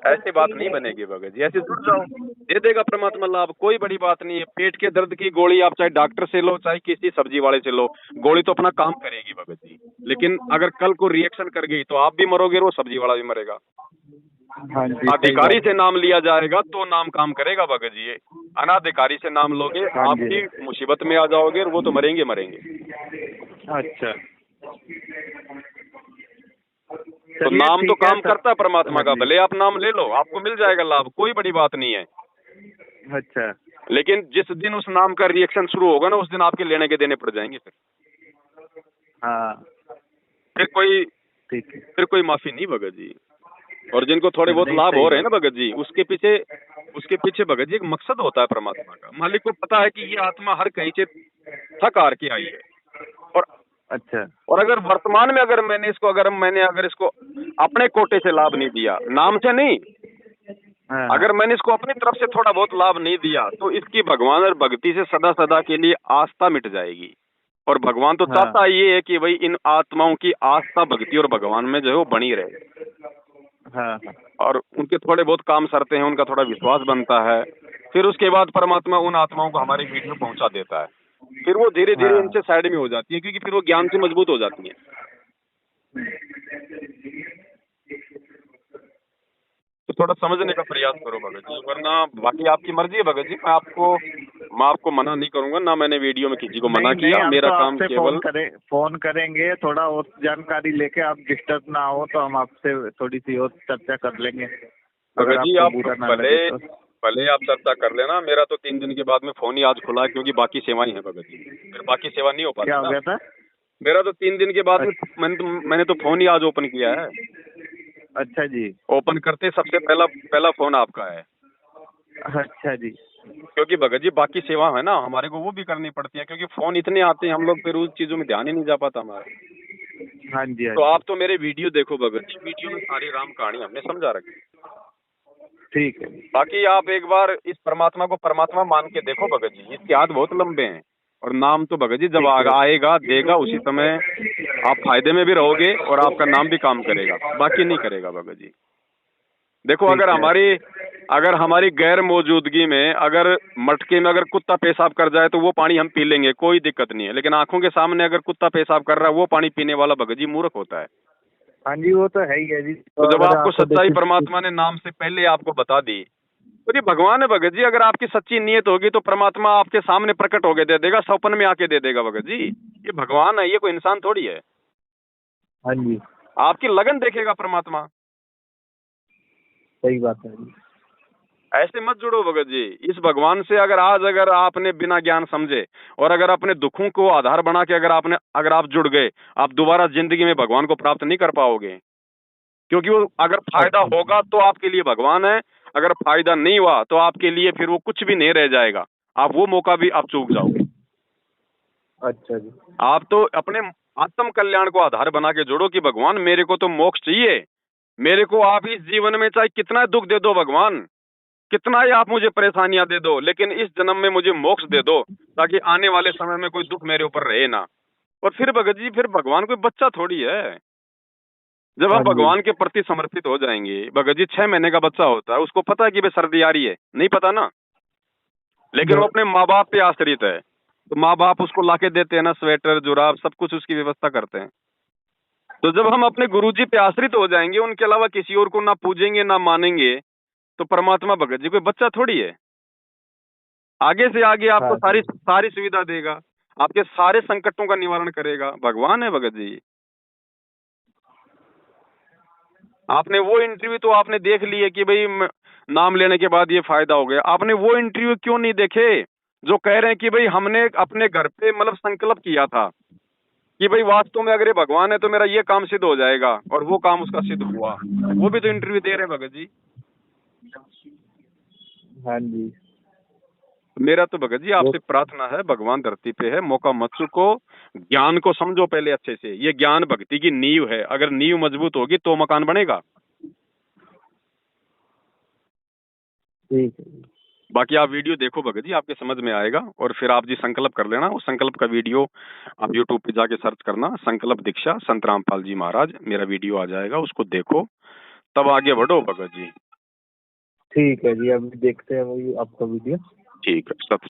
ऐसी बात नहीं बनेगी भगत जी, ऐसे जुड़ जाओ, दे देगा परमात्मा लाभ। कोई बड़ी बात नहीं है। पेट के दर्द की गोली आप चाहे डॉक्टर से लो, चाहे किसी सब्जी वाले से लो, गोली तो अपना काम करेगी भगत जी। लेकिन अगर कल को रिएक्शन कर गई तो आप भी मरोगे और वो सब्जी वाला भी मरेगा। हाँ जी, अधिकारी से नाम लिया जाएगा तो नाम काम करेगा भगत जी। अनाधिकारी से नाम लोगे, हाँ जी। आपकी मुसीबत में आ जाओगे और वो तो मरेंगे मरेंगे। अच्छा, तो चलिए, नाम तो ठीक है काम सर। करता है परमात्मा हाँ का, जी। भले आप नाम ले लो, आपको मिल जाएगा लाभ, कोई बड़ी बात नहीं है। अच्छा, लेकिन जिस दिन उस नाम का रिएक्शन शुरू होगा ना, उस दिन आपके लेने के देने पड़ जाएंगे। हाँ, ठीक है। फिर कोई माफी नहीं भगत जी। और जिनको थोड़े बहुत नहीं, लाभ सही हो रहे हैं बात। ना भगत जी, उसके पीछे भगत जी एक मकसद होता है परमात्मा का। मालिक को पता है कि ये आत्मा हर कहीं से थक हार के आई है। अच्छा, और अगर वर्तमान में अगर मैंने इसको अपने कोटे से लाभ नहीं दिया, नाम से नहीं, हाँ, अगर मैंने इसको अपनी तरफ से थोड़ा बहुत लाभ नहीं दिया, तो इसकी भगवान और भक्ति से सदा सदा के लिए आस्था मिट जाएगी। और भगवान तो हाँ। चाहता ये है कि भाई इन आत्माओं की आस्था भक्ति और भगवान में जो है वो बनी रहे। हाँ, और उनके थोड़े बहुत काम सरते हैं, उनका थोड़ा विश्वास बनता है। फिर उसके बाद परमात्मा उन आत्माओं को हमारे बीच में पहुंचा देता है। फिर वो धीरे धीरे हाँ। इनसे साइड में हो जाती है, क्योंकि फिर वो ज्ञान से मजबूत हो जाती है। तो थोड़ा समझने का प्रयास करो भगत जी, वरना बाकी आपकी मर्जी है भगत जी। मैं आपको मना नहीं करूंगा, ना मैंने वीडियो में किसी को मना नहीं, किया। हम मेरा तो काम आपसे केवल फोन करेंगे, थोड़ा और जानकारी लेके, आप डिस्टर्ब ना हो तो हम आपसे थोड़ी सी और चर्चा कर लेंगे। अगर भगत जी आपको आप बुरा ना लगे तो। भले आप चर्चा कर लेना। मेरा तो 3 दिन के बाद में फोन ही आज खुला है, क्योंकि बाकी सेवाएं हैं भगत जी, फिर बाकी सेवा नहीं हो पाती क्या हो ना। गया था? मेरा तो 3 दिन के बाद में मैंने तो फोन ही आज ओपन किया है। अच्छा जी। ओपन करते सबसे पहला फोन आपका है। अच्छा जी। क्योंकि भगत जी बाकी सेवा है ना, हमारे को वो भी करनी पड़ती है, क्योंकि फोन इतने आते हैं, हम लोग फिर उस चीजों में ध्यान ही नहीं जा पाता हमारा। हाँ जी, हाँ तो जी। आप तो मेरे वीडियो देखो भगत जी, वीडियो में सारी राम कहानी हमने समझा रखी। ठीक है। बाकी आप एक बार इस परमात्मा को परमात्मा मान के देखो भगत जी, इसके हाथ बहुत लंबे हैं। और नाम तो भगत जी जब आएगा देगा, उसी समय आप फायदे में भी रहोगे और आपका नाम भी काम करेगा, बाकी नहीं करेगा भगत जी। देखो, अगर हमारी गैर मौजूदगी में अगर मटके में अगर कुत्ता पेशाब कर जाए तो वो पानी हम पी लेंगे, कोई दिक्कत नहीं है। लेकिन आंखों के सामने अगर कुत्ता पेशाब कर रहा है, वो पानी पीने वाला भगत जी मूर्ख होता है। हाँ जी, वो तो है ही है जी। तो जब आपको सच्चाई परमात्मा ने नाम से पहले आपको बता दी, तो ये भगवान है भगत जी। अगर आपकी सच्ची नीयत होगी तो परमात्मा आपके सामने प्रकट होके दे देगा, सपन में आके दे देगा भगत जी। ये भगवान है, ये कोई इंसान थोड़ी है। हाँ जी, आपकी लगन देखेगा परमात्मा। सही बात है जी। ऐसे मत जुड़ो भगत जी इस भगवान से। अगर आपने बिना ज्ञान समझे और अगर अपने दुखों को आधार बना के अगर आप जुड़ गए, आप दोबारा जिंदगी में भगवान को प्राप्त नहीं कर पाओगे। क्योंकि वो अगर फायदा होगा तो आपके लिए भगवान है, अगर फायदा नहीं हुआ तो आपके लिए फिर वो कुछ भी नहीं रह जाएगा। आप वो मौका भी आप चूक जाओगे। अच्छा जी। आप तो अपने आत्म कल्याण को आधार बना के जोड़ो कि भगवान मेरे को तो मोक्ष चाहिए। मेरे को आप इस जीवन में चाहे कितना दुख दे दो भगवान, कितना ही आप मुझे परेशानियां दे दो, लेकिन इस जन्म में मुझे मोक्ष दे दो, ताकि आने वाले समय में कोई दुख मेरे ऊपर रहे ना। और फिर भगत जी, फिर भगवान कोई बच्चा थोड़ी है। जब हम भगवान के प्रति समर्पित हो जाएंगे, भगत जी 6 महीने का बच्चा होता है, उसको पता है कि भाई सर्दी आ रही है, नहीं पता ना, लेकिन वो अपने माँ बाप पे आश्रित है। तो माँ बाप उसको लाके देते हैं ना, स्वेटर जुराब सब कुछ उसकी व्यवस्था करते हैं। तो जब हम अपने गुरुजी पे आश्रित हो जाएंगे, उनके अलावा किसी और को ना पूजेंगे ना मानेंगे, तो परमात्मा भगत जी कोई बच्चा थोड़ी है। आगे से आगे आपको सारी सुविधा देगा, आपके सारे संकटों का निवारण करेगा। भगवान है भगत जी। आपने वो इंटरव्यू तो आपने देख लिए कि भाई नाम लेने के बाद ये फायदा हो गया। आपने वो इंटरव्यू क्यों नहीं देखे जो कह रहे हैं कि भाई हमने अपने घर पे मतलब संकल्प किया था कि भाई वास्तव में अगर ये भगवान है तो मेरा ये काम सिद्ध हो जाएगा, और वो काम उसका सिद्ध हुआ। वो भी तो इंटरव्यू दे रहे हैं भगत जी। हाँ जी। मेरा तो भगत जी आपसे प्रार्थना है, भगवान धरती पे है, मौका मत चूको, ज्ञान को समझो पहले अच्छे से। ये ज्ञान भक्ति की नींव है, अगर नींव मजबूत होगी तो मकान बनेगा। ठीक है जी। बाकी आप वीडियो देखो भगत जी, आपके समझ में आएगा, और फिर आप जी संकल्प कर लेना। उस संकल्प का वीडियो आप यूट्यूब पे जाके सर्च करना, संकल्प दीक्षा संत रामपाल जी महाराज, मेरा वीडियो आ जाएगा, उसको देखो, तब आगे बढ़ो भगत जी। ठीक है जी, अभी देखते हैं वही आपका वीडियो। ठीक है, सत